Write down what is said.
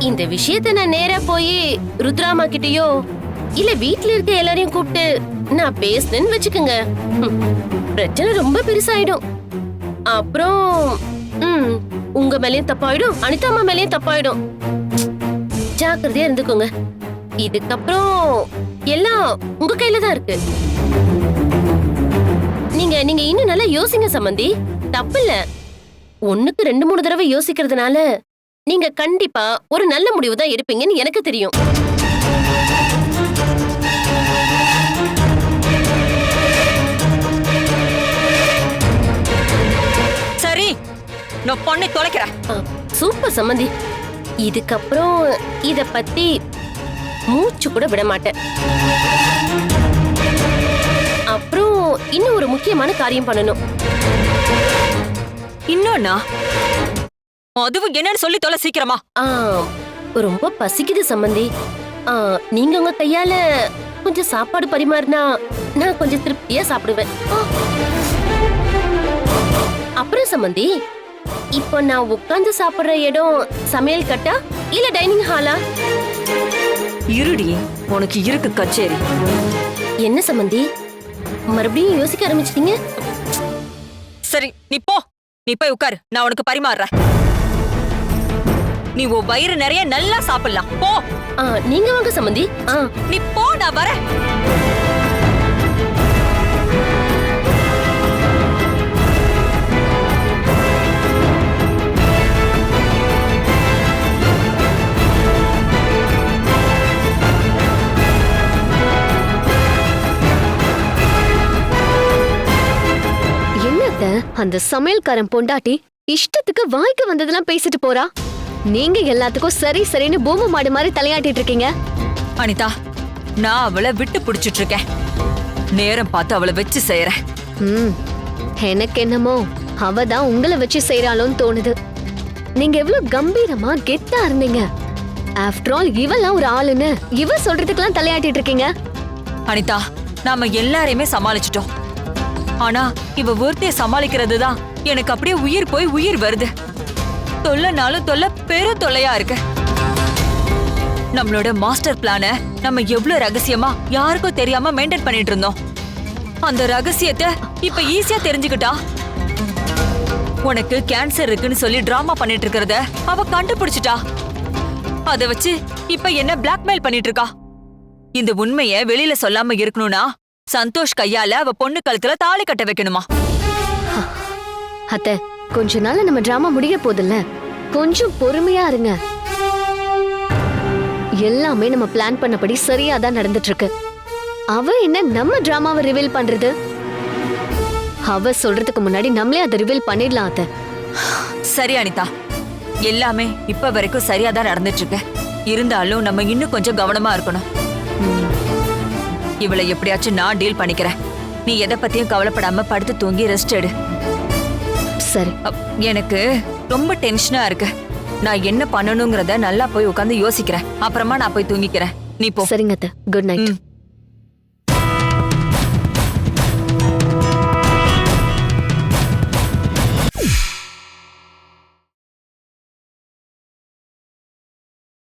இந்த விஷயத்த நான் நேரா போய் ருத்ராமா கிட்டயோ இல்ல வீட்ல இருக்க எல்லாரையும் கூப்பிட்டு நான் பேசுனேன்னு வச்சுக்கோங்க, பிரச்சனை ரொம்ப பெருசாயிடும். அப்புறம் உங்க மேலயும் தப்பாயிடும், அனிதா அம்மா மேலயும் தப்பாயிடும். ஜாக்கிரதையா இருந்துக்கோங்க. இதுக்கப்புறம் எல்லாம் உங்க கையில தான் இருக்கு. நீங்க நீங்க இன்னும் நல்லா யோசிங்க சம்பந்தி. தப்பு இல்ல. ஒண்ணுக்கு 2-3 தடவை யோசிக்கிறதுனால நீங்க கண்டிப்பா ஒரு நல்ல முடிவு தான் எடுப்பீங்கன்னு எனக்கு தெரியும். சரி, நான் பொண்ணை தொலைக்கிறேன். சூப்பர் சம்பந்தி. இதுக்கப்புறம் இத பத்தி மூச்சு கூட விட மாட்டேன். அப்புறம் இன்னும் ஒரு முக்கியமான காரியம் பண்ணணும். இன்னொன்னா? அதுவும் என்னன்னு சொல்லி தொலை சீக்கிரமா. ரொம்ப பசிக்குது சம்பந்தி. நீங்க உங்க கையால கொஞ்சம் சாப்பாடு பரிமாறினா நான் கொஞ்சம் திருப்தியா சாப்பிடுவேன். அப்புறம் சம்பந்தி, இப்போ நான் உட்கார்ந்து சாப்பிடுற இடம் சமையல் கட்டா இல்ல டைனிங் ஹாலா? இருடி, உனக்கு இருக்கு கச்சேரி. என்ன சம்பந்தி, மறுபடியும் யோசிக்க ஆரம்பிச்சிட்டீங்க? சரி, நீ போ. நீ போய் உட்காரு, நான் உனக்கு பரிமாறுறேன். நீ உன் வயிறு நிறைய நல்லா சாப்பிடலாம். போ. நீங்க வாங்க சம்பந்தி. நீ போ, நான் வரேன். அந்த சமையல்காரன் பொண்டாட்டி இஷ்டத்துக்கு வாய்க்கு வந்ததெல்லாம் பேசிட்டு போறா. நீங்க எல்லாத்துக்கும் சரி சரின்னு பூமி மாடு மாதிரி தலையாட்டிட்டு இருக்கீங்க. அனிதா, நான் அவளை விட்டு பிடிச்சிட்டு இருக்கேன். நேரம் பார்த்து அவளை வச்சு செய்யறேன். எனக்கு என்னமோ அவதான் உங்களை வச்சு செய்யறாளோன்னு தோணுது. நீங்க எவ்வளவு கம்பீரமா கெத்தா இருந்தீங்க. ஆஃப்டர் ஆல் இவெல்லாம் ஒரு ஆளுன்னு இவ சொல்றதுக்கெல்லாம் தலையாட்டிட்டு இருக்கீங்க. அனிதா, நாம எல்லாரையுமே சமாளிச்சிட்டோம். ஆனா இவ ஒருத்தைய சமாளிக்கிறது தான் எனக்கு அப்படியே உயிர் போய் உயிர் வருது. தொல்லைனாலும் தொல்லை பெரும் தொல்லையா இருக்கு. நம்மளோட மாஸ்டர் பிளான நம்ம எவ்வளவு ரகசியமா யாருக்கும் தெரியாம மெயின்டைன் பண்ணிட்டு இருந்தோம். அந்த ரகசியத்தை இப்ப ஈஸியா தெரிஞ்சுக்கிட்டா. உனக்கு கேன்சர் இருக்குன்னு சொல்லி டிராமா பண்ணிட்டு இருக்கிறத அவ கண்டுபிடிச்சிட்டா. அத வச்சு இப்ப என்ன பிளாக்மெயில் பண்ணிட்டு இருக்கா. இந்த உண்மைய வெளியில சொல்லாம இருக்கணும்னா சந்தோஷ் கையால அவ பொண்ணு கழுத்துல தாலி கட்ட வைக்கணுமா? அத்தை, கொஞ்ச நாள் நம்ம டிராமா முடிய போதில்ல, கொஞ்சம் பொறுமையா இருங்க. எல்லாமே நம்ம பிளான் பண்ணபடி சரியா தான் நடந்துட்டு இருக்கு. அவ என்ன நம்ம டிராமாவை ரிவீல் பண்றது? அவ சொல்றதுக்கு முன்னாடி நம்மளே அதை ரிவீல் பண்ணிடலாம் அத்தை. சரி அனிதா, எல்லாமே இப்ப வரைக்கும் சரியா தான் நடந்துட்டு இருக்கு. இருந்தாலும் நம்ம இன்னும் கொஞ்சம் கவனமா இருக்கணும். இவளை எப்படியாச்சும் நான் டீல் பண்ணிக்கிறேன். நீ எதை பத்தியும் கவலைப்படாம படுத்து தூங்கி ரெஸ்ட் எடு. சரி. எனக்கு ரொம்ப டென்ஷனா இருக்கு. நான் என்ன பண்ணணுங்கிறத நல்லா போய் உட்காந்து யோசிக்கிறேன். அப்புறமா நான் போய் தூங்கிக்கிறேன். நீ போ. சரிங்க அத்தை. Good night.